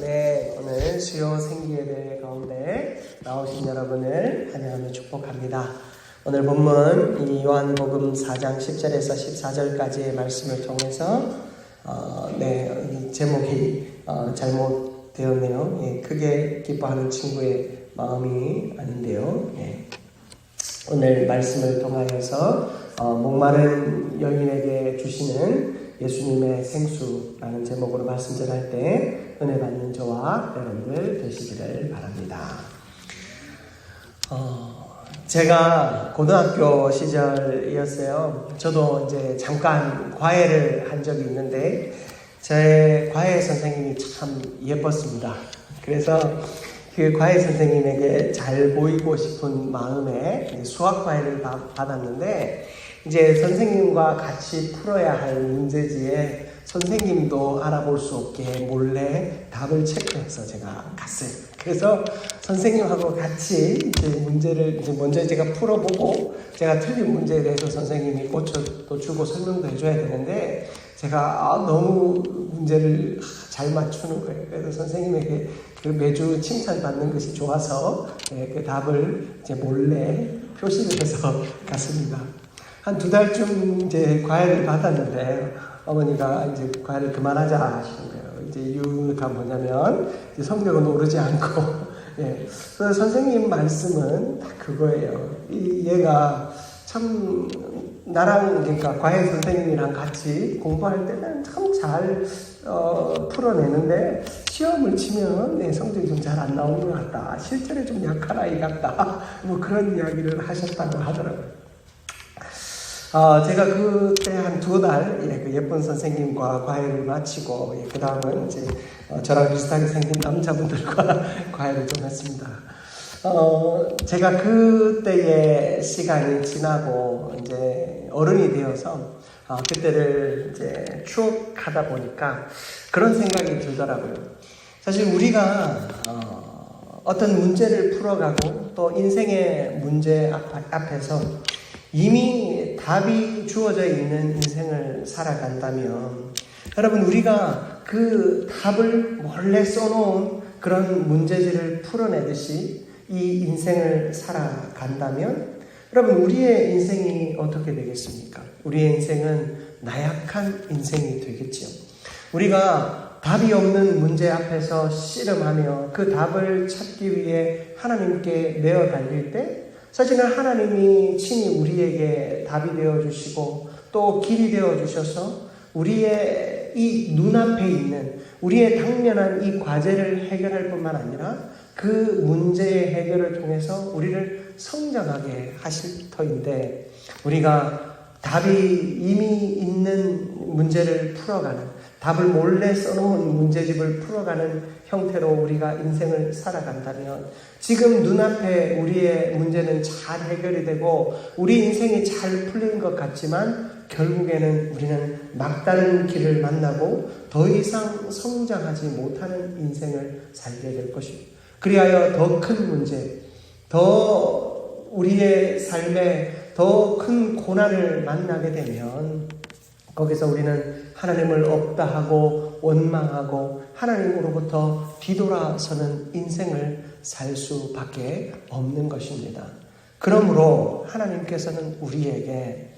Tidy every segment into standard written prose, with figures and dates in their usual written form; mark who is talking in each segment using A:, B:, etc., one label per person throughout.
A: 네, 오늘 수요 생기예배 가운데 나오신 여러분을 환영하며 축복합니다. 오늘 본문 이 요한복음 4장 10절에서 14절까지의 말씀을 통해서 이 제목이 잘못되었네요. 예, 크게 기뻐하는 친구의 마음이 아닌데요. 예. 오늘 말씀을 통하여서 목마른 여인에게 주시는 예수님의 생수라는 제목으로 말씀 전할 때 은혜 받는 저와 여러분들 되시기를 바랍니다. 제가 고등학교 시절이었어요. 저도 이제 잠깐 과외를 한 적이 있는데 제 과외 선생님이 참 예뻤습니다. 그래서 그 과외 선생님에게 잘 보이고 싶은 마음에 수학 과외를 받았는데 이제 선생님과 같이 풀어야 할 문제지에 선생님도 알아볼 수 없게 몰래 답을 체크해서 제가 갔어요. 그래서 선생님하고 같이 이제 문제를 먼저 제가 풀어보고 제가 틀린 문제에 대해서 선생님이 고쳐도 주고 설명도 해줘야 되는데 제가 너무 문제를 잘 맞추는 거예요. 그래서 선생님에게 그 매주 칭찬받는 것이 좋아서 그 답을 이제 몰래 표시를 해서 갔습니다. 한 2달쯤 이제 과외를 받았는데 어머니가 이제 과외를 그만하자 하시는 거예요. 이제 이유가 뭐냐면 이제 성적은 오르지 않고 그래서 선생님 말씀은 딱 그거예요. 얘가 참 나랑 그러니까 과외 선생님이랑 같이 공부할 때는 참 잘 풀어내는데 시험을 치면 내 성적이 좀 잘 안 나오는 것 같다. 실전에 좀 약한 아이 같다. 뭐 그런 이야기를 하셨다고 하더라고요. 제가 그때 한 2달 그 예쁜 선생님과 과외를 마치고 그 다음은 이제 저랑 비슷하게 생긴 남자분들과 과외를 좀 했습니다. 제가 그때의 시간이 지나고 이제 어른이 되어서 그때를 이제 추억하다 보니까 그런 생각이 들더라고요. 사실 우리가 어떤 문제를 풀어가고 또 인생의 문제 앞에서 이미 답이 주어져 있는 인생을 살아간다면 여러분 우리가 그 답을 몰래 써놓은 그런 문제지를 풀어내듯이 이 인생을 살아간다면 여러분 우리의 인생이 어떻게 되겠습니까? 우리의 인생은 나약한 인생이 되겠지요. 우리가 답이 없는 문제 앞에서 씨름하며 그 답을 찾기 위해 하나님께 내어 달릴 때 사실은 하나님이 친히 우리에게 답이 되어주시고 또 길이 되어주셔서 우리의 이 눈앞에 있는 우리의 당면한 이 과제를 해결할 뿐만 아니라 그 문제의 해결을 통해서 우리를 성장하게 하실 터인데 우리가 답이 이미 있는 문제를 풀어가는 답을 몰래 써놓은 문제집을 풀어가는 형태로 우리가 인생을 살아간다면 지금 눈앞에 우리의 문제는 잘 해결이 되고 우리 인생이 잘 풀린 것 같지만 결국에는 우리는 막다른 길을 만나고 더 이상 성장하지 못하는 인생을 살게 될 것입니다. 그리하여 더 큰 문제, 더 우리의 삶에 더 큰 고난을 만나게 되면 거기서 우리는 하나님을 없다 하고 원망하고 하나님으로부터 뒤돌아서는 인생을 살 수밖에 없는 것입니다. 그러므로 하나님께서는 우리에게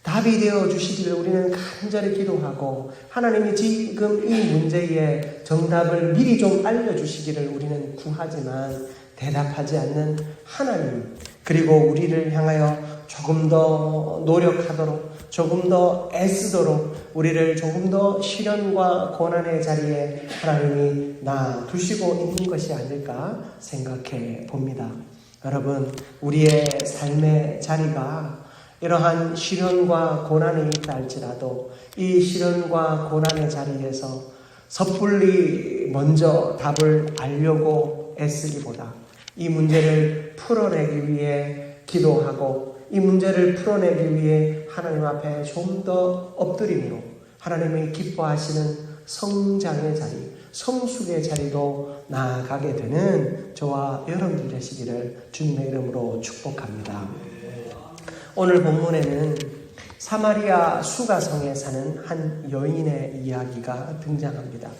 A: 답이 되어 주시기를 우리는 간절히 기도하고 하나님이 지금 이 문제의 정답을 미리 좀 알려주시기를 우리는 구하지만 대답하지 않는 하나님 그리고 우리를 향하여 조금 더 노력하도록 조금 더 애쓰도록 우리를 조금 더 시련과 고난의 자리에 하나님이 놔두시고 있는 것이 아닐까 생각해 봅니다. 여러분 우리의 삶의 자리가 이러한 시련과 고난이 있다 할지라도 이 시련과 고난의 자리에서 섣불리 먼저 답을 알려고 애쓰기보다 이 문제를 풀어내기 위해 기도하고 이 문제를 풀어내기 위해 하나님 앞에 좀 더 엎드림으로 하나님이 기뻐하시는 성장의 자리, 성숙의 자리로 나아가게 되는 저와 여러분들 되시기를 주님의 이름으로 축복합니다. 오늘 본문에는 사마리아 수가성에 사는 한 여인의 이야기가 등장합니다.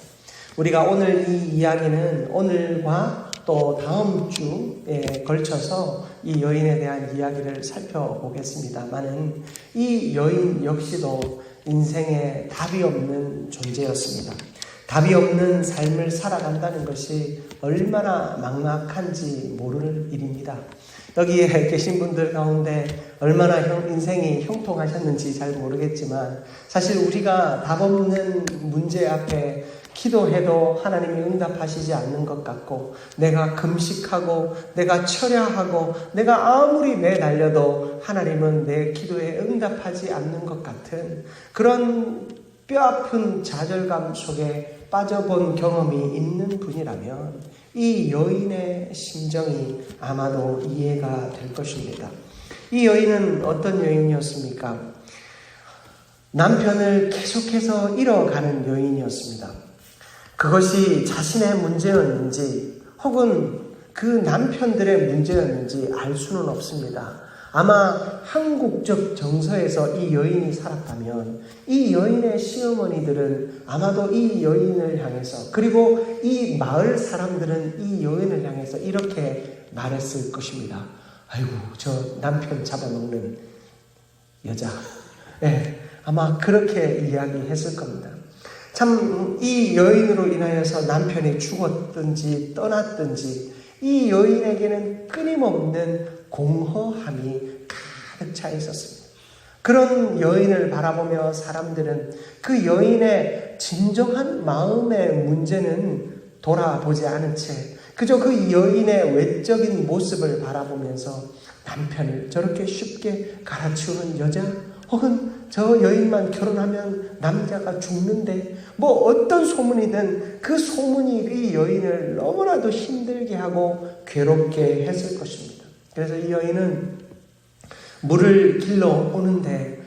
A: 우리가 오늘 이 이야기는 오늘과 또 다음 주에 걸쳐서 이 여인에 대한 이야기를 살펴보겠습니다만은 이 여인 역시도 인생에 답이 없는 존재였습니다. 답이 없는 삶을 살아간다는 것이 얼마나 막막한지 모를 일입니다. 여기에 계신 분들 가운데 얼마나 인생이 형통하셨는지 잘 모르겠지만 사실 우리가 답 없는 문제 앞에 기도해도 하나님이 응답하시지 않는 것 같고, 내가 금식하고 내가 철야하고 내가 아무리 매달려도 하나님은 내 기도에 응답하지 않는 것 같은 그런 뼈아픈 좌절감 속에 빠져본 경험이 있는 분이라면 이 여인의 심정이 아마도 이해가 될 것입니다. 이 여인은 어떤 여인이었습니까? 남편을 계속해서 잃어가는 여인이었습니다. 그것이 자신의 문제였는지 혹은 그 남편들의 문제였는지 알 수는 없습니다. 아마 한국적 정서에서 이 여인이 살았다면 이 여인의 시어머니들은 아마도 이 여인을 향해서, 그리고 이 마을 사람들은 이 여인을 향해서 이렇게 말했을 것입니다. 아이고, 저 남편 잡아먹는 여자. 네, 아마 그렇게 이야기했을 겁니다. 참 이 여인으로 인하여서 남편이 죽었든지 떠났든지 이 여인에게는 끊임없는 공허함이 가득 차 있었습니다. 그런 여인을 바라보며 사람들은 그 여인의 진정한 마음의 문제는 돌아보지 않은 채 그저 그 여인의 외적인 모습을 바라보면서 남편을 저렇게 쉽게 갈아치우는 여자, 혹은 저 여인만 결혼하면 남자가 죽는데, 뭐 어떤 소문이든 그 소문이 이 여인을 너무나도 힘들게 하고 괴롭게 했을 것입니다. 그래서 이 여인은 물을 길러 오는데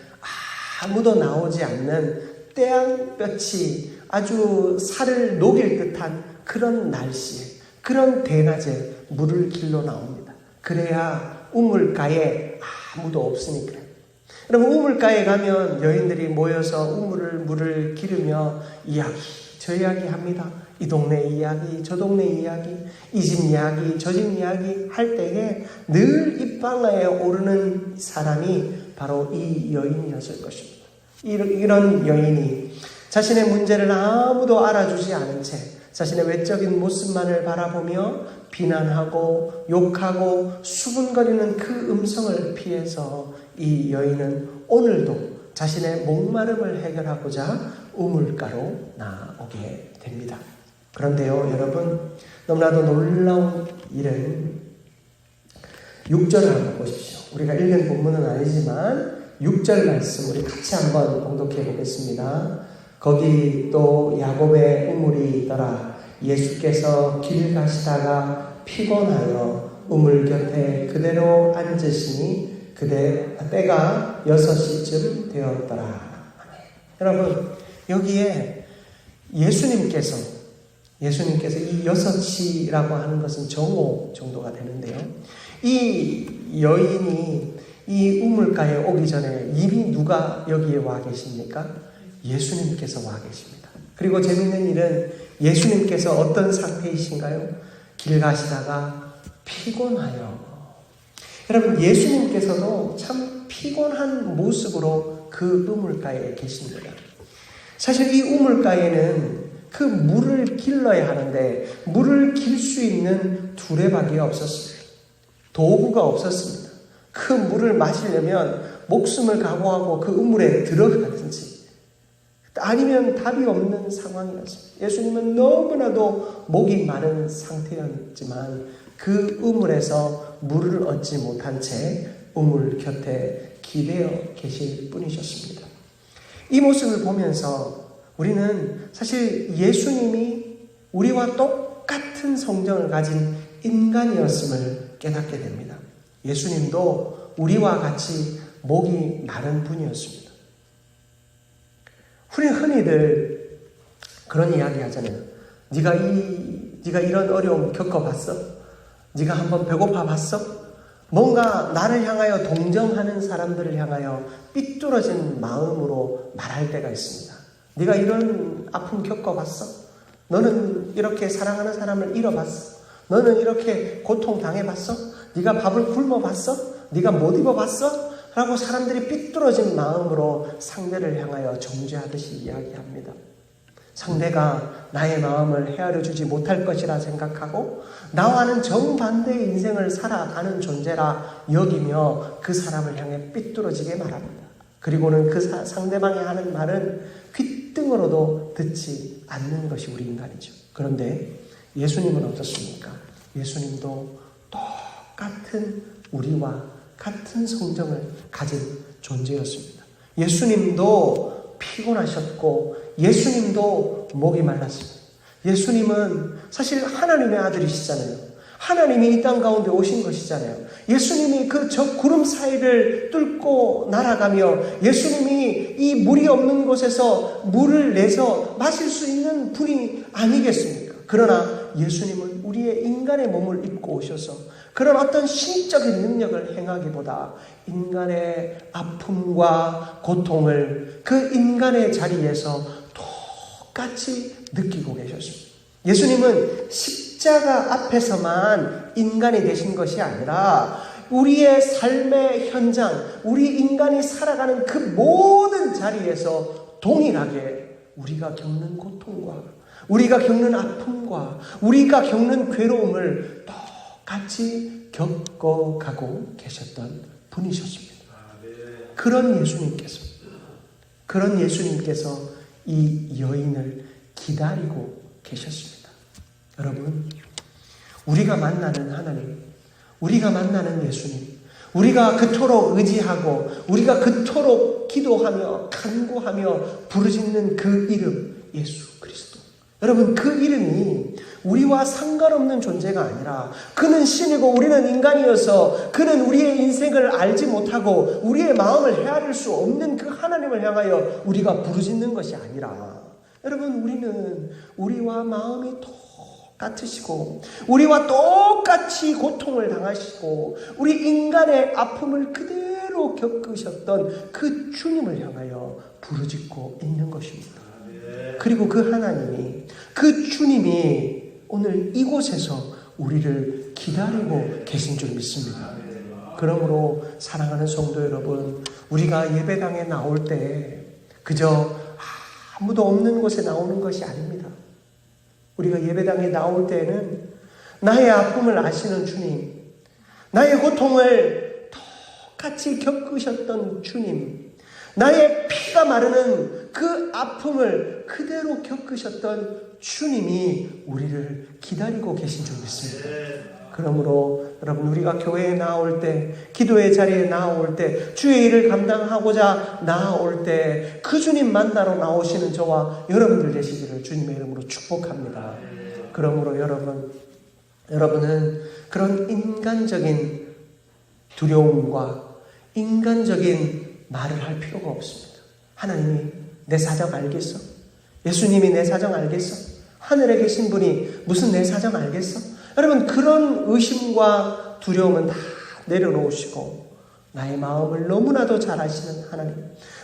A: 아무도 나오지 않는 태양볕이 아주 살을 녹일 듯한 그런 날씨에, 그런 대낮에 물을 길러 나옵니다. 그래야 우물가에 아무도 없으니까요. 여러분, 우물가에 가면 여인들이 모여서 물을 기르며 저 이야기 합니다. 이 동네 이야기, 저 동네 이야기, 이 집 이야기, 저 집 이야기 할 때에 늘 입방아에 오르는 사람이 바로 이 여인이었을 것입니다. 이런 여인이 자신의 문제를 아무도 알아주지 않은 채 자신의 외적인 모습만을 바라보며 비난하고 욕하고 수군거리는 그 음성을 피해서 이 여인은 오늘도 자신의 목마름을 해결하고자 우물가로 나오게 됩니다. 그런데요, 여러분, 너무나도 놀라운 일은 6절을 한번 보십시오. 우리가 읽은 본문은 아니지만 6절 말씀 우리 같이 한번 봉독해 보겠습니다. 거기 또 야곱의 우물이 있더라. 예수께서 길 가시다가 피곤하여 우물 곁에 그대로 앉으시니 그대 때가 6시쯤 되었더라. 여러분, 여기에 예수님께서 이 6시라고 하는 것은 정오 정도가 되는데요. 이 여인이 이 우물가에 오기 전에 이미 누가 여기에 와 계십니까? 예수님께서 와 계십니다. 그리고 재밌는 일은 예수님께서 어떤 상태이신가요? 길 가시다가 피곤하여. 여러분, 예수님께서도 참 피곤한 모습으로 그 우물가에 계십니다. 사실 이 우물가에는 그 물을 길러야 하는데 물을 길 수 있는 두레박이 없었습니다. 도구가 없었습니다. 그 물을 마시려면 목숨을 각오하고 그 우물에 들어가든지 아니면 답이 없는 상황이었습니다. 예수님은 너무나도 목이 마른 상태였지만 그 우물에서 물을 얻지 못한 채 우물 곁에 기대어 계실 뿐이셨습니다. 이 모습을 보면서 우리는 사실 예수님이 우리와 똑같은 성정을 가진 인간이었음을 깨닫게 됩니다. 예수님도 우리와 같이 목이 마른 분이었습니다. 우리 흔히들 그런 이야기 하잖아요. 네가 이런 어려움 겪어봤어? 네가 한번 배고파 봤어? 뭔가 나를 향하여 동정하는 사람들을 향하여 삐뚤어진 마음으로 말할 때가 있습니다. 네가 이런 아픔 겪어봤어? 너는 이렇게 사랑하는 사람을 잃어봤어? 너는 이렇게 고통당해봤어? 네가 밥을 굶어봤어? 네가 못 입어봤어? 라고 사람들이 삐뚤어진 마음으로 상대를 향하여 정죄하듯이 이야기합니다. 상대가 나의 마음을 헤아려주지 못할 것이라 생각하고 나와는 정반대의 인생을 살아가는 존재라 여기며 그 사람을 향해 삐뚤어지게 말합니다. 그리고는 그 상대방이 하는 말은 귓등으로도 듣지 않는 것이 우리 인간이죠. 그런데 예수님은 어떻습니까? 예수님도 똑같은 우리와 같은 성정을 가진 존재였습니다. 예수님도 피곤하셨고 예수님도 목이 말랐습니다. 예수님은 사실 하나님의 아들이시잖아요. 하나님이 이 땅 가운데 오신 것이잖아요. 예수님이 그 저 구름 사이를 뚫고 날아가며 예수님이 이 물이 없는 곳에서 물을 내서 마실 수 있는 분이 아니겠습니까? 그러나 예수님은 우리의 인간의 몸을 입고 오셔서 그런 어떤 신적인 능력을 행하기보다 인간의 아픔과 고통을 그 인간의 자리에서 똑같이 느끼고 계셨습니다. 예수님은 십자가 앞에서만 인간이 되신 것이 아니라 우리의 삶의 현장, 우리 인간이 살아가는 그 모든 자리에서 동일하게 우리가 겪는 고통과 우리가 겪는 아픔과 우리가 겪는 괴로움을 똑같이 겪어가고 계셨던 분이셨습니다. 그런 예수님께서 이 여인을 기다리고 계셨습니다. 여러분, 우리가 만나는 하나님, 우리가 만나는 예수님, 우리가 그토록 의지하고 우리가 그토록 기도하며 간구하며 부르짖는 그 이름, 예수 그리스도. 여러분, 그 이름이 우리와 상관없는 존재가 아니라 그는 신이고 우리는 인간이어서 그는 우리의 인생을 알지 못하고 우리의 마음을 헤아릴 수 없는 그 하나님을 향하여 우리가 부르짖는 것이 아니라, 여러분, 우리는 우리와 마음이 똑같으시고 우리와 똑같이 고통을 당하시고 우리 인간의 아픔을 그대로 겪으셨던 그 주님을 향하여 부르짖고 있는 것입니다. 그리고 그 하나님이, 그 주님이 오늘 이곳에서 우리를 기다리고 계신 줄 믿습니다. 그러므로 사랑하는 성도 여러분, 우리가 예배당에 나올 때 그저 아무도 없는 곳에 나오는 것이 아닙니다. 우리가 예배당에 나올 때에는 나의 아픔을 아시는 주님, 나의 고통을 똑같이 겪으셨던 주님, 나의 피가 마르는 그 아픔을 그대로 겪으셨던 주님이 우리를 기다리고 계신 줄 믿습니다. 그러므로 여러분, 우리가 교회에 나올 때, 기도의 자리에 나올 때, 주의 일을 감당하고자 나올 때 그 주님 만나러 나오시는 저와 여러분들 되시기를 주님의 이름으로 축복합니다. 그러므로 여러분은 그런 인간적인 두려움과 인간적인 말을 할 필요가 없습니다. 하나님이 내 사정 알겠어? 예수님이 내 사정 알겠어? 하늘에 계신 분이 무슨 내 사정 알겠어? 여러분, 그런 의심과 두려움은 다 내려놓으시고 나의 마음을 너무나도 잘 아시는 하나님,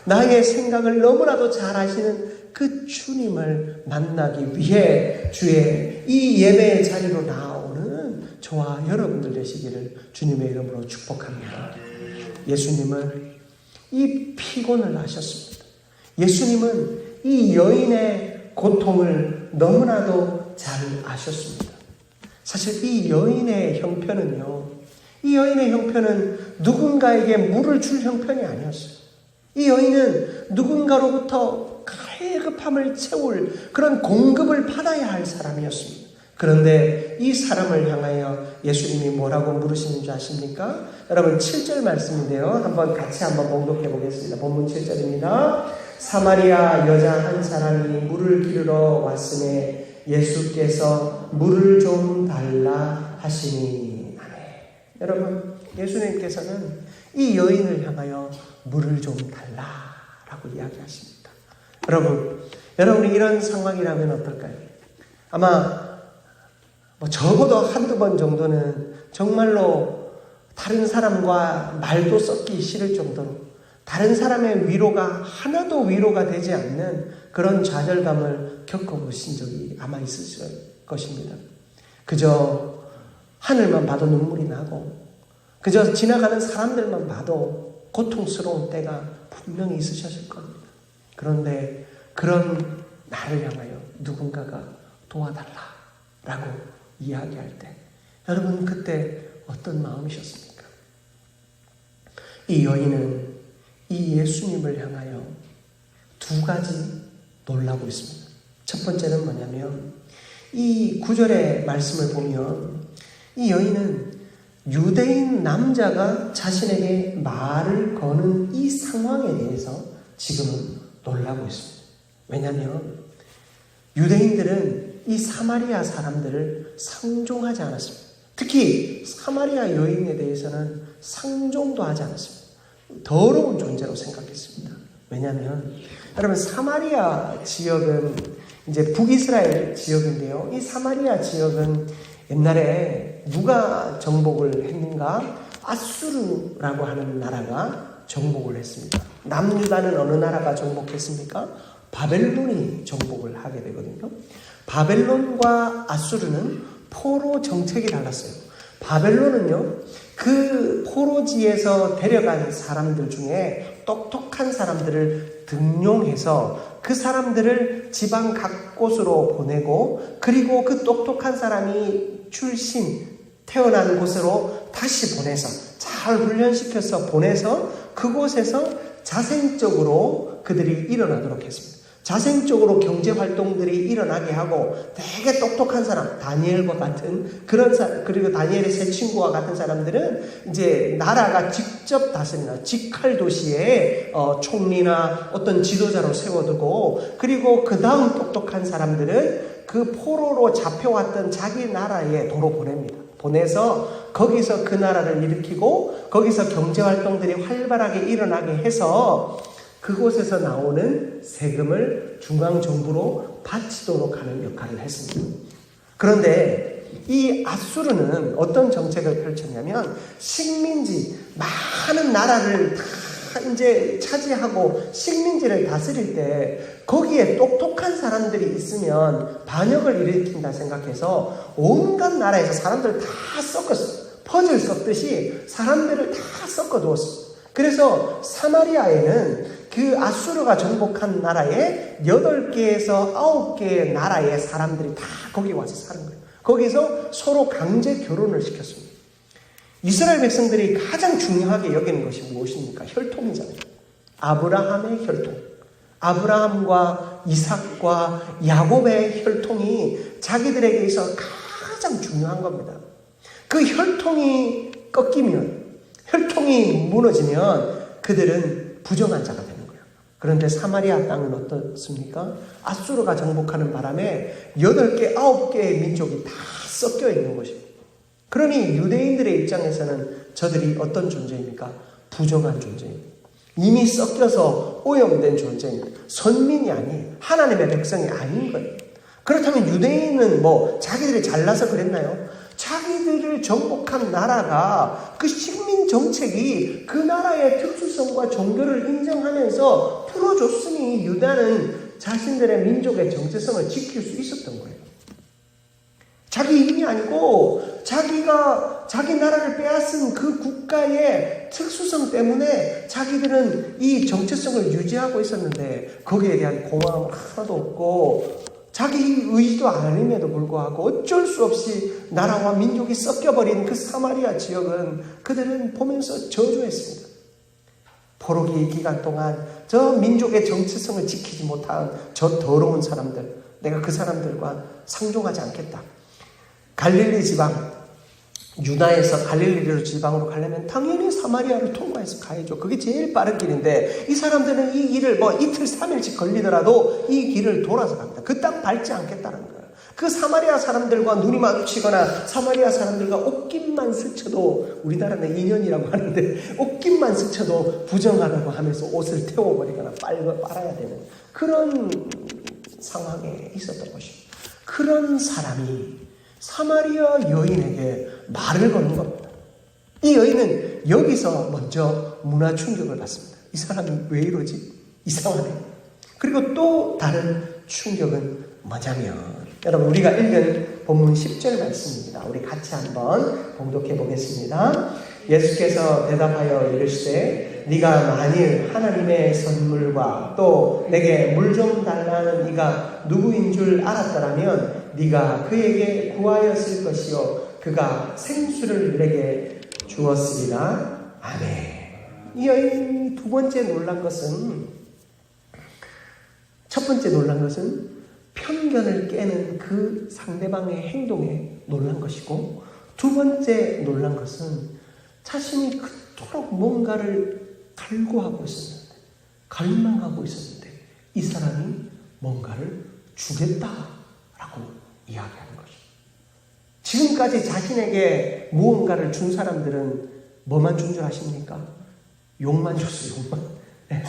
A: 나의 생각을 너무나도 잘 아시는 그 주님을 만나기 위해 주의 이 예배의 자리로 나오는 저와 여러분들 되시기를 주님의 이름으로 축복합니다. 예수님은 이 피곤을 아셨습니다. 예수님은 이 여인의 고통을 너무나도 잘 아셨습니다. 사실 이 여인의 형편은요, 이 여인의 형편은 누군가에게 물을 줄 형편이 아니었어요. 이 여인은 누군가로부터 갈급함을 채울 그런 공급을 받아야 할 사람이었습니다. 그런데 이 사람을 향하여 예수님이 뭐라고 물으시는 줄 아십니까? 여러분, 7절 말씀인데요. 같이 봉독해 보겠습니다. 본문 7절입니다. 사마리아 여자 한 사람이 물을 기르러 왔음에 예수께서 물을 좀 달라 하시니. 아멘. 여러분, 예수님께서는 이 여인을 향하여 물을 좀 달라라고 이야기하십니다. 여러분이 이런 상황이라면 어떨까요? 아마 적어도 한두 번 정도는 정말로 다른 사람과 말도 섞기 싫을 정도로, 다른 사람의 위로가 하나도 위로가 되지 않는 그런 좌절감을 겪어보신 적이 아마 있으실 것입니다. 그저 하늘만 봐도 눈물이 나고 그저 지나가는 사람들만 봐도 고통스러운 때가 분명히 있으셨을 겁니다. 그런데 그런 나를 향하여 누군가가 도와달라라고 이야기할 때 여러분 그때 어떤 마음이셨습니까? 이 여인은 이 예수님을 향하여 두 가지 놀라고 있습니다. 첫 번째는 뭐냐면 이 9절의 말씀을 보면 이 여인은 유대인 남자가 자신에게 말을 거는 이 상황에 대해서 지금은 놀라고 있습니다. 왜냐하면 유대인들은 이 사마리아 사람들을 상종하지 않았습니다. 특히 사마리아 여인에 대해서는 상종도 하지 않았습니다. 더러운 존재로 생각했습니다. 왜냐하면 여러분 사마리아 지역은 이제 북이스라엘 지역인데요. 이 사마리아 지역은 옛날에 누가 정복을 했는가? 아수르라고 하는 나라가 정복을 했습니다. 남유다는 어느 나라가 정복했습니까? 바벨론이 정복을 하게 되거든요. 바벨론과 아수르는 포로 정책이 달랐어요. 바벨론은요, 그 포로지에서 데려간 사람들 중에 똑똑한 사람들을 등용해서 그 사람들을 지방 각 곳으로 보내고 그리고 그 똑똑한 사람이 태어난 곳으로 다시 보내서 잘 훈련시켜서 보내서 그곳에서 자생적으로 그들이 일어나도록 했습니다. 자생적으로 경제활동들이 일어나게 하고 되게 똑똑한 사람, 다니엘과 같은 그런 사람, 그리고 다니엘의 세 친구와 같은 사람들은 이제 나라가 직접 다스리는 직할 도시에 총리나 어떤 지도자로 세워두고 그리고 그 다음 똑똑한 사람들은 그 포로로 잡혀왔던 자기 나라에 도로 보냅니다. 보내서 거기서 그 나라를 일으키고 거기서 경제활동들이 활발하게 일어나게 해서 그곳에서 나오는 세금을 중앙정부로 바치도록 하는 역할을 했습니다. 그런데 이 아수르는 어떤 정책을 펼쳤냐면 식민지, 많은 나라를 다 이제 차지하고 식민지를 다스릴 때 거기에 똑똑한 사람들이 있으면 반역을 일으킨다 생각해서 온갖 나라에서 사람들을 다 섞었어요. 퍼즐 섞듯이 사람들을 다 섞어두었어요. 그래서 사마리아에는 그 아수르가 정복한 나라에 8개에서 9개의 나라의 사람들이 다 거기 와서 사는 거예요. 거기서 서로 강제 결혼을 시켰습니다. 이스라엘 백성들이 가장 중요하게 여기는 것이 무엇입니까? 혈통이잖아요. 아브라함의 혈통. 아브라함과 이삭과 야곱의 혈통이 자기들에게 있어 가장 중요한 겁니다. 그 혈통이 꺾이면, 혈통이 무너지면 그들은 부정한 자가 되는 거예요. 그런데 사마리아 땅은 어떻습니까? 아수르가 정복하는 바람에 8개, 9개의 민족이 다 섞여 있는 것입니다. 그러니 유대인들의 입장에서는 저들이 어떤 존재입니까? 부정한 존재입니다. 이미 섞여서 오염된 존재입니다. 선민이 아니에요. 하나님의 백성이 아닌 거예요. 그렇다면 유대인은 자기들이 잘나서 그랬나요? 자기들을 정복한 나라가 그 식민 정책이 그 나라의 특수성과 종교를 인정하면서 풀어줬으니 유다는 자신들의 민족의 정체성을 지킬 수 있었던 거예요. 자기 이름이 아니고 자기가 자기 나라를 빼앗은 그 국가의 특수성 때문에 자기들은 이 정체성을 유지하고 있었는데 거기에 대한 고마움 하나도 없고 자기 의지도 아님에도 불구하고 어쩔 수 없이 나라와 민족이 섞여버린 그 사마리아 지역은 그들은 보면서 저주했습니다. 포로기 기간 동안 저 민족의 정체성을 지키지 못한 저 더러운 사람들, 내가 그 사람들과 상종하지 않겠다. 갈릴리 지방, 유다에서 갈릴리로 지방으로 가려면 당연히 사마리아를 통과해서 가야죠. 그게 제일 빠른 길인데 이 사람들은 이 길을 이틀 3일씩 걸리더라도 이 길을 돌아서 갑니다. 그 땅 밟지 않겠다는 거예요. 그 사마리아 사람들과 눈이 마주치거나 사마리아 사람들과 옷깃만 스쳐도, 우리나라는 인연이라고 하는데 옷깃만 스쳐도 부정하다고 하면서 옷을 태워버리거나 빨아야 되는 그런 상황에 있었던 것입니다. 그런 사람이 사마리아 여인에게 말을 거는 겁니다. 이 여인은 여기서 먼저 문화 충격을 받습니다. 이 사람이 왜 이러지? 이상하네. 그리고 또 다른 충격은 뭐냐면, 여러분 우리가 읽은 본문 10절 말씀입니다. 우리 같이 한번 봉독해 보겠습니다. 예수께서 대답하여 이르시되 네가 만일 하나님의 선물과 또 내게 물 좀 달라는 이가 누구인 줄 알았더라면 네가 그에게 구하였을 것이요 그가 생수를 내게 주었으리라. 아멘. 이 여인이 두 번째 놀란 것은, 첫 번째 놀란 것은 편견을 깨는 그 상대방의 행동에 놀란 것이고, 두 번째 놀란 것은 자신이 그토록 뭔가를 갈구하고 있었는데, 갈망하고 있었는데 이 사람이 뭔가를 주겠다라고 이야기하는 것이죠. 지금까지 자신에게 무언가를 준 사람들은 뭐만 준 줄 아십니까? 욕만 줬어요. 욕만. 네.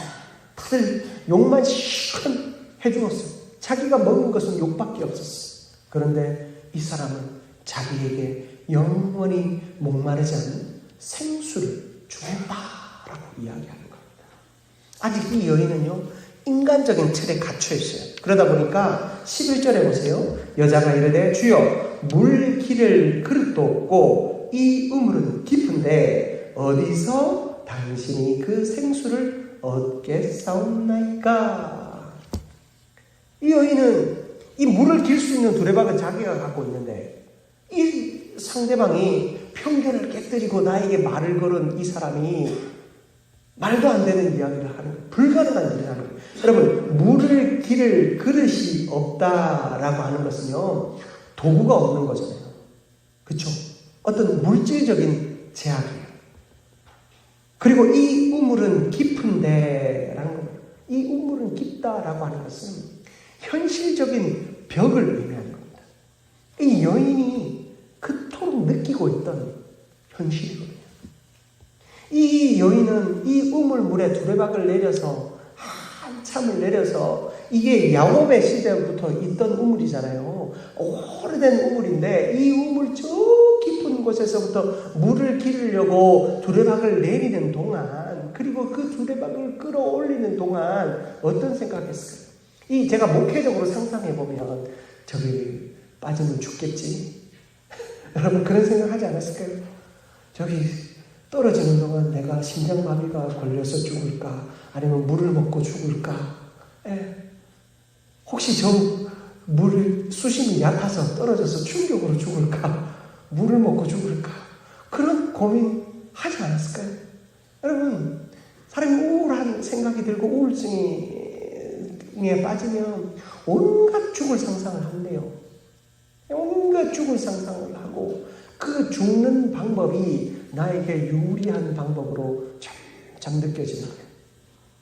A: 다들 욕만 실컷 해주었어요. 자기가 먹은 것은 욕밖에 없었어요. 그런데 이 사람은 자기에게 영원히 목마르지 않는 생수를 주겠다라고 이야기하는 겁니다. 아직 이 여인은요, 인간적인 틀에 갇혀 있어요. 그러다 보니까 11절에 보세요. 여자가 이르되 주여 물 기를 그릇도 없고 이 우물은 깊은데 어디서 당신이 그 생수를 얻겠사옵나이까. 이 여인은 이 물을 길 수 있는 두레박은 자기가 갖고 있는데 이 상대방이 편견을 깨뜨리고 나에게 말을 걸은 이 사람이 말도 안 되는 이야기를 하는 거예요. 불가능한 일을 하는 거예요. 여러분, 물을 기를 그릇이 없다라고 하는 것은요, 도구가 없는 거잖아요. 그렇죠? 어떤 물질적인 제약이에요. 그리고 이 우물은 깊은데 라는 겁니다. 이 우물은 깊다라고 하는 것은 현실적인 벽을 의미하는 겁니다. 이 여인이 그토록 느끼고 있던 현실이거든요. 이 여인은 이 우물물에 두레박을 내려서 한참을 내려서, 이게 야곱의 시대부터 있던 우물이잖아요. 오래된 우물인데 이 우물 저 깊은 곳에서부터 물을 기르려고 두레박을 내리는 동안, 그리고 그 두레박을 끌어올리는 동안 어떤 생각했을까요? 이 제가 목회적으로 상상해 보면 저기 빠지면 죽겠지. 여러분 그런 생각하지 않았을까요? 저기 떨어지는 동안 내가 심장마비가 걸려서 죽을까? 아니면 물을 먹고 죽을까? 혹시 저 물을 수심이 얕아서 떨어져서 충격으로 죽을까? 물을 먹고 죽을까? 그런 고민 하지 않았을까요? 여러분, 사람이 우울한 생각이 들고 우울증에 빠지면 온갖 죽을 상상을 한대요. 온갖 죽을 상상을 하고 그 죽는 방법이 나에게 유리한 방법으로 점점 느껴지는 거예요.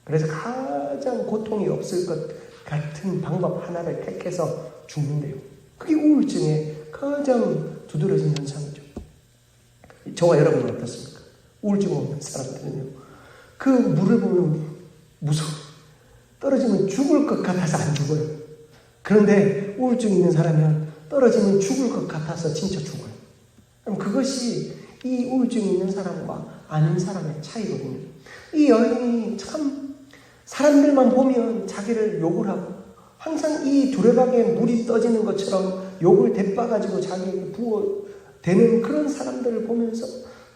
A: 그래서 가장 고통이 없을 것 같은 방법 하나를 택해서 죽는데요. 그게 우울증의 가장 두드러진 현상이죠. 저와 여러분은 어떻습니까? 우울증 없는 사람들은요, 그 물을 보면 무서워. 떨어지면 죽을 것 같아서 안 죽어요. 그런데 우울증 있는 사람은 떨어지면 죽을 것 같아서 진짜 죽어요. 그럼 그것이 이 우울증이 있는 사람과 아닌 사람의 차이거든요. 이 여인이 참 사람들만 보면 자기를 욕을 하고, 항상 이 두레박에 물이 떠지는 것처럼 욕을 대빠가지고 자기에게 부어대는 그런 사람들을 보면서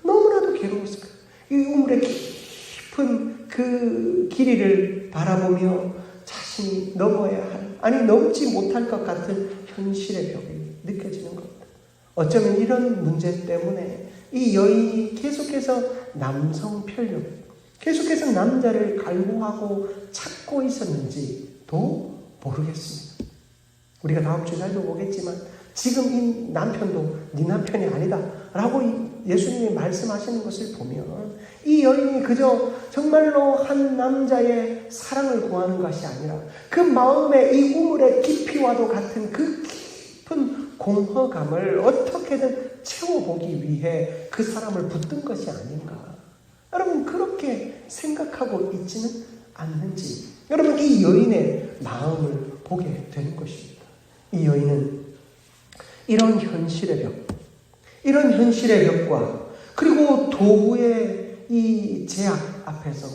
A: 너무나도 괴로웠을 거예요. 이 우물의 깊은 그 길이를 바라보며 자신이 넘어야 할, 아니 넘지 못할 것 같은 현실의 벽이 느껴지는 겁니다. 어쩌면 이런 문제 때문에 이 여인이 계속해서 남성 편력, 계속해서 남자를 갈구하고 찾고 있었는지도 모르겠습니다. 우리가 다음 주에 살펴보겠지만 지금 이 남편도 네 남편이 아니다 라고 예수님이 말씀하시는 것을 보면 이 여인이 그저 정말로 한 남자의 사랑을 구하는 것이 아니라 그 마음의 이 우물의 깊이와도 같은 그 깊은 공허감을 어떻게든 채워보기 위해 그 사람을 붙든 것이 아닌가. 여러분 그렇게 생각하고 있지는 않는지, 여러분 이 여인의 마음을 보게 되는 것입니다. 이 여인은 이런 현실의 벽, 이런 현실의 벽과 그리고 도구의 이 제약 앞에서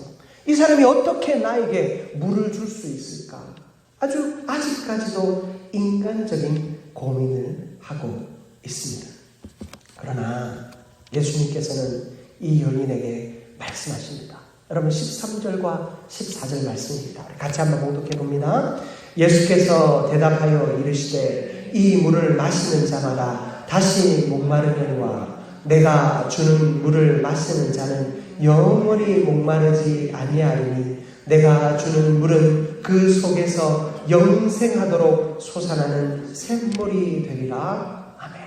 A: 이 사람이 어떻게 나에게 물을 줄 수 있을까? 아주 아직까지도 인간적인 고민을 하고 있습니다. 그러나 예수님께서는 이 여인에게 말씀하십니다. 여러분 13절과 14절 말씀입니다. 같이 한번 봉독해 봅니다. 예수께서 대답하여 이르시되 이 물을 마시는 자마다 다시 목마르려니와 내가 주는 물을 마시는 자는 영원히 목마르지 아니하리니 내가 주는 물은 그 속에서 영생하도록 솟아나는 샘물이 되리라. 아멘.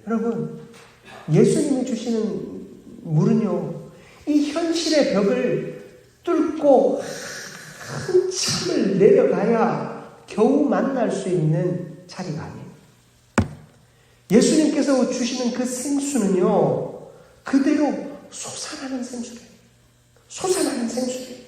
A: 여러분, 예수님이 주시는 물은요, 이 현실의 벽을 뚫고 한참을 내려가야 겨우 만날 수 있는 자리가 아니에요. 예수님께서 주시는 그 생수는요, 그대로 솟아나는 생수래요. 솟아나는 생수래요.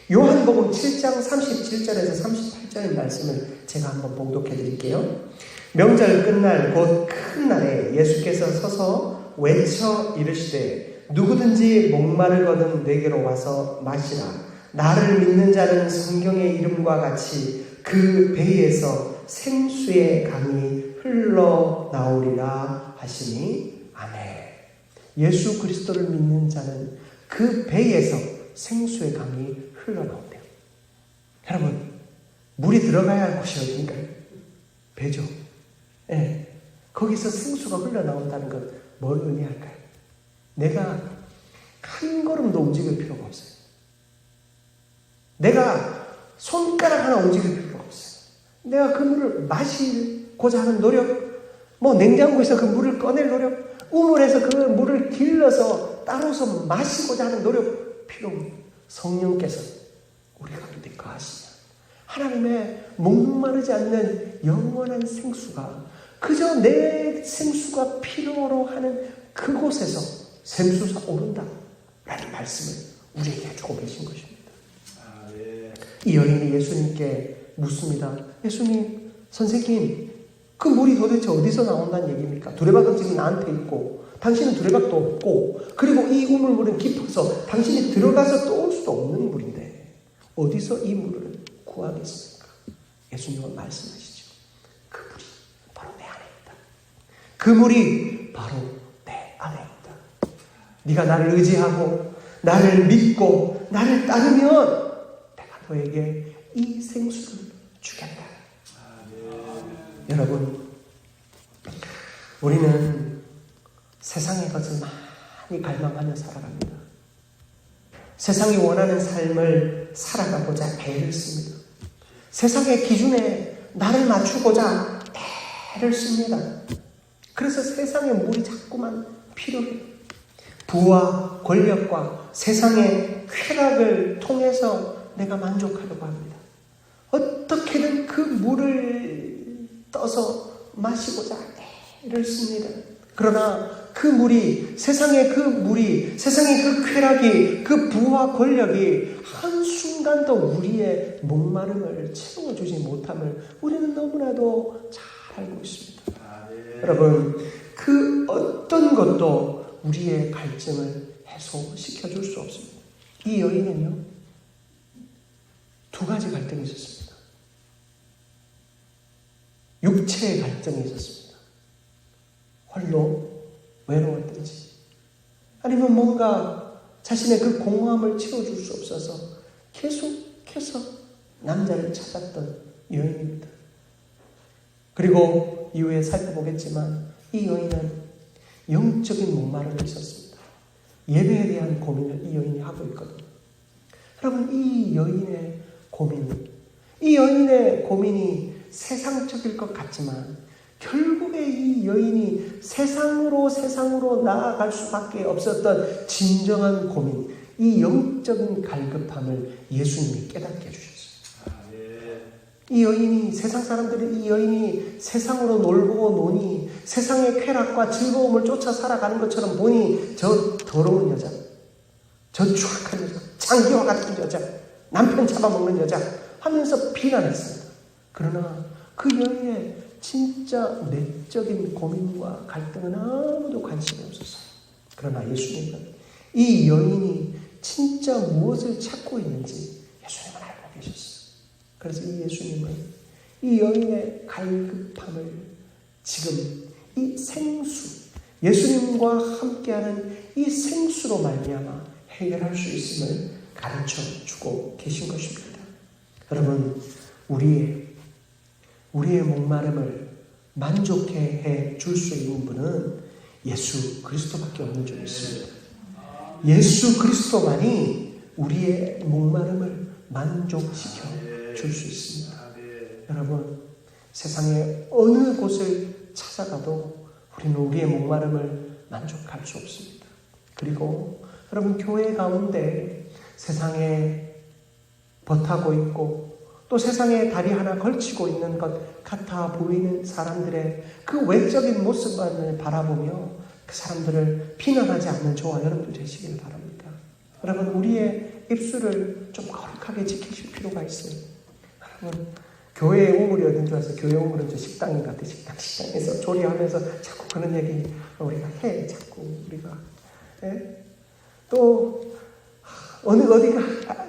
A: 요한복음 7장 37절에서 38절의 말씀을 제가 한번 봉독해 드릴게요. 명절 끝날 곧 큰 날에 예수께서 서서 외쳐 이르시되 누구든지 목마르거든 내게로 와서 마시라. 나를 믿는 자는 성경의 이름과 같이 그 배에서 생수의 강이 흘러나오리라 하시니 아멘. 예수 그리스도를 믿는 자는 그 배에서 생수의 강이 흘러나온대요. 여러분, 물이 들어가야 할 곳이 어딘가요? 배죠. 네. 거기서 생수가 흘러나온다는 건 뭘 의미할까요? 내가 한 걸음도 움직일 필요가 없어요. 내가 손가락 하나 움직일 필요가 없어요. 내가 그 물을 마시고자 하는 노력, 냉장고에서 그 물을 꺼낼 노력, 우물에서 그 물을 길러서 따로서 마시고자 하는 노력 필요 없는 성령께서 우리 가운데 거하시면 하나님의 목마르지 않는 영원한 생수가 그저 내 생수가 필요로 하는 그곳에서 샘수가 오른다 라는 말씀을 우리에게 해주고 계신 것입니다. 이 여인이 예수님께 묻습니다. 예수님, 선생님, 그 물이 도대체 어디서 나온다는 얘기입니까? 두레박은 지금 나한테 있고 당신은 두레박도 없고 그리고 이 우물물은 깊어서 당신이 들어가서 또 올 수도 없는 물인데 어디서 이 물을 구하겠습니까? 예수님은 말씀하시죠. 그 물이 바로 내 안에 있다. 그 물이 바로 내 안에 있다. 네가 나를 의지하고 나를 믿고 나를 따르면 내가 너에게 이 생수를 주겠다. 여러분, 우리는 세상의 것을 많이 갈망하며 살아갑니다. 세상이 원하는 삶을 살아가고자 애를 씁니다. 세상의 기준에 나를 맞추고자 애를 씁니다. 그래서 세상의 물이 자꾸만 필요해요. 부와 권력과 세상의 쾌락을 통해서 내가 만족하려고 합니다. 어떻게든 그 물을 떠서 마시고자 애를 씁니다. 그러나 그 물이, 세상의 그 쾌락이, 그 부와 권력이 한순간도 우리의 목마름을 채워주지 못함을 우리는 너무나도 잘 알고 있습니다. 여러분, 그 어떤 것도 우리의 갈증을 해소시켜줄 수 없습니다. 이 여인은요, 두 가지 갈등이 있었습니다. 육체의 갈등이 있었습니다. 홀로 외로웠든지 아니면 뭔가 자신의 그 공허함을 채워줄 수 없어서 계속해서 남자를 찾았던 여인입니다. 그리고 이후에 살펴보겠지만 이 여인은 영적인 목마름이 있었습니다. 예배에 대한 고민을 이 여인이 하고 있거든요. 여러분, 이 여인의 고민이 세상적일 것 같지만 결국에 이 여인이 세상으로 나아갈 수밖에 없었던 진정한 고민, 이 영적인 갈급함을 예수님이 깨닫게 해주셨어요. 이 여인이, 세상 사람들은 이 여인이 세상으로 놀고 노니 세상의 쾌락과 즐거움을 쫓아 살아가는 것처럼 보니 저 더러운 여자, 저 추악한 여자, 장기와 같은 여자, 남편 잡아먹는 여자 하면서 비난했습니다. 그러나 그 여인의 진짜 내적인 고민과 갈등은 아무도 관심이 없었어요. 그러나 예수님은 이 여인이 진짜 무엇을 찾고 있는지 예수님은 알고 계셨어요. 그래서 이 예수님은 이 여인의 갈급함을 지금 이 생수, 예수님과 함께하는 이 생수로 말미암아 해결할 수 있음을 가르쳐주고 계신 것입니다. 여러분, 우리의 목마름을 만족해 해 줄 수 있는 분은 예수 그리스도밖에 없는 줄 믿습니다. 예수 그리스도만이 우리의 목마름을 만족시켜 줄 수 있습니다. 여러분, 세상의 어느 곳을 찾아가도 우리는 우리의 목마름을 만족할 수 없습니다. 그리고 여러분, 교회 가운데 세상에 버타고 있고 또 세상에 다리 하나 걸치고 있는 것 같아 보이는 사람들의 그 외적인 모습만을 바라보며 그 사람들을 비난하지 않는 저와 여러분들 되시길 바랍니다. 여러분, 우리의 입술을 좀 거룩하게 지키실 필요가 있어요. 여러분, 교회의 우물이 어딘 줄 아세요? 교회 우물은 저 식당인 것 같아요. 식당에서 조리하면서 자꾸 그런 얘기 우리가 해. 자꾸 우리가. 예? 또 어디가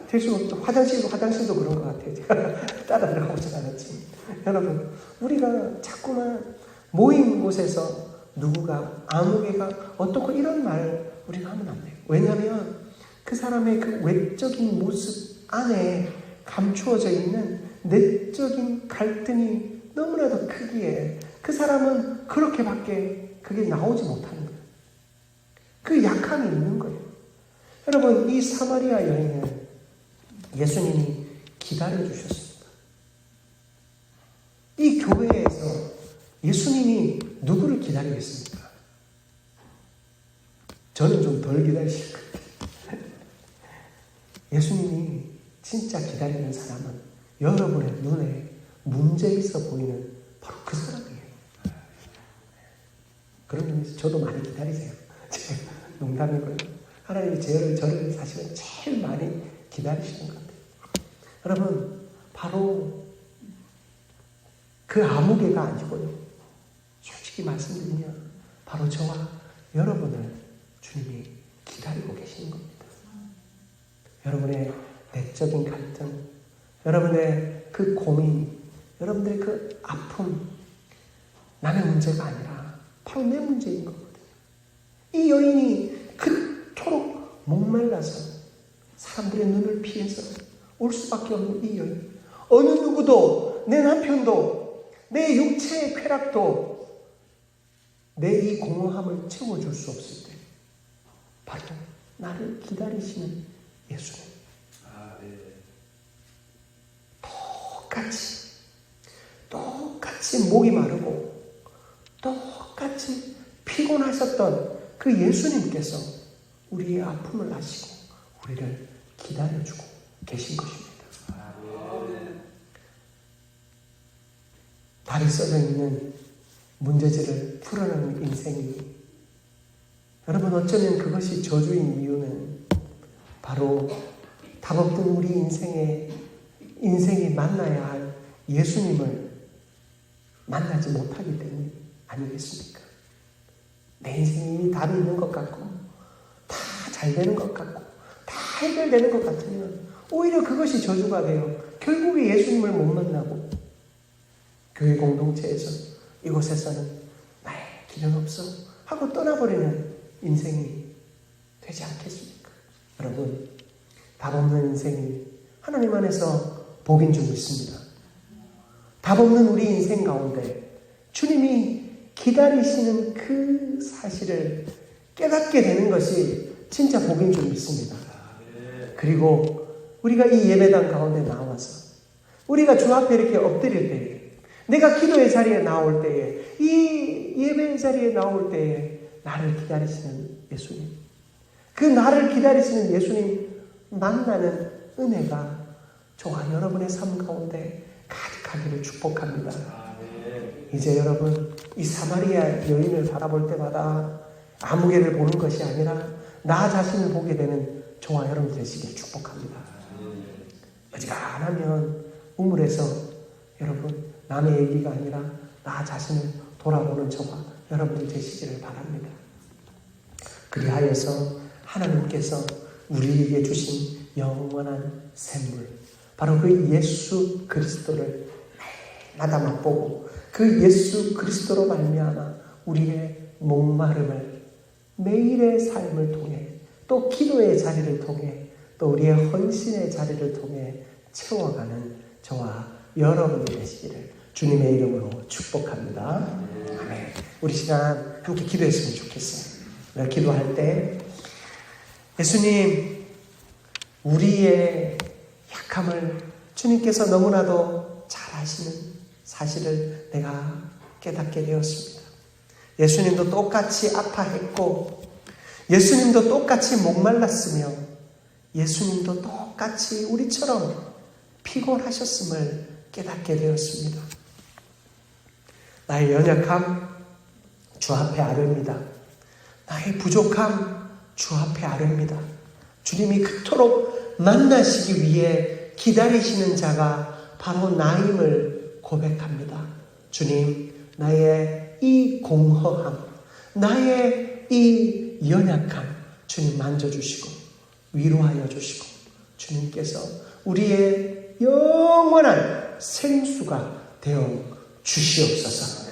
A: 될 수 없죠. 화장실도 그런 것 같아요. 제가 따라 들어가보진 않았지만. 여러분, 우리가 자꾸만 모인 곳에서 누구가 아무개가 어떻고 이런 말 우리가 하면 안 돼요. 왜냐하면 그 사람의 그 외적인 모습 안에 감추어져 있는 내적인 갈등이 너무나도 크기에 그 사람은 그렇게밖에 그게 나오지 못하는 거예요. 그 약함이 있는 거예요. 여러분, 이 사마리아 여인을 예수님이 기다려주셨습니다. 이 교회에서 예수님이 누구를 기다리겠습니까? 저는 좀 덜 기다리실 것 같아요. 예수님이 진짜 기다리는 사람은 여러분의 눈에 문제 있어 보이는 바로 그 사람이에요. 그런 의미에서 저도 많이 기다리세요. 농담이고요. 하나님이 저를 사실은 제일 많이 기다리시는 것 같아요. 여러분, 바로 그 아무개가 아니고요. 솔직히 말씀드리면 바로 저와 여러분을 주님이 기다리고 계시는 겁니다. 여러분의 내적인 갈등, 여러분의 그 고민, 여러분들의 그 아픔, 남의 문제가 아니라 바로 내 문제인 거거든요. 이 여인이 그토록 목말라서 사람들의 눈을 피해서 올 수밖에 없는 이 여인, 어느 누구도, 내 남편도, 내 육체의 쾌락도 내 이 공허함을 채워줄 수 없을 때 바로 나를 기다리시는 예수님. 똑같이 목이 마르고 똑같이 피곤하셨던 그 예수님께서 우리의 아픔을 아시고 우리를 기다려주고 계신 것입니다. 달이 써져 있는 문제지를 풀어내는 인생이, 여러분, 어쩌면 그것이 저주인 이유는 바로 답 없던 우리 인생이 만나야 할 예수님을 만나지 못하기 때문 아니겠습니까? 내 인생이 이미 답이 있는 것 같고 다 잘 되는 것 같고 다 해결되는 것 같으면 오히려 그것이 저주가 돼요. 결국에 예수님을 못 만나고 교회 공동체에서 이곳에서는 나의 길은 없어 하고 떠나버리는 인생이 되지 않겠습니까? 여러분, 답 없는 인생이 하나님 안에서 복인 줄 믿습니다. 답 없는 우리 인생 가운데 주님이 기다리시는 그 사실을 깨닫게 되는 것이 진짜 복인 줄 믿습니다. 그리고 우리가 이 예배당 가운데 나와서 우리가 주 앞에 이렇게 엎드릴 때에, 내가 기도의 자리에 나올 때에, 이 예배의 자리에 나올 때에 나를 기다리시는 예수님, 그 나를 기다리시는 예수님 만나는 은혜가 저와 여러분의 삶 가운데 가득하기를 축복합니다. 이제 여러분, 이 사마리아 여인을 바라볼 때마다 아무개를 보는 것이 아니라 나 자신을 보게 되는 저와 여러분 되시길 축복합니다. 어지간하면 우물에서 여러분 남의 얘기가 아니라 나 자신을 돌아보는 저와 여러분이 되시기를 바랍니다. 그리하여서 하나님께서 우리에게 주신 영원한 샘물, 바로 그 예수 그리스도를 날마다 맛보고 그 예수 그리스도로 말미암아 우리의 목마름을 매일의 삶을 통해 또 기도의 자리를 통해 또 우리의 헌신의 자리를 통해 채워가는 저와 여러분이 되시기를 주님의 이름으로 축복합니다. 아멘. 우리 시간 함께 기도했으면 좋겠어요. 우리가 기도할 때 예수님, 우리의 약함을 주님께서 너무나도 잘 아시는 사실을 내가 깨닫게 되었습니다. 예수님도 똑같이 아파했고 예수님도 똑같이 목말랐으며 예수님도 똑같이 우리처럼 피곤하셨음을 깨닫게 되었습니다. 나의 연약함 주 앞에 아뢰입니다. 나의 부족함 주 앞에 아뢰입니다. 주님이 그토록 만나시기 위해 기다리시는 자가 바로 나임을 고백합니다. 주님, 나의 이 공허함, 나의 이 연약함 주님 만져주시고 위로하여 주시고 주님께서 우리의 영원한 생수가 되어 주시옵소서.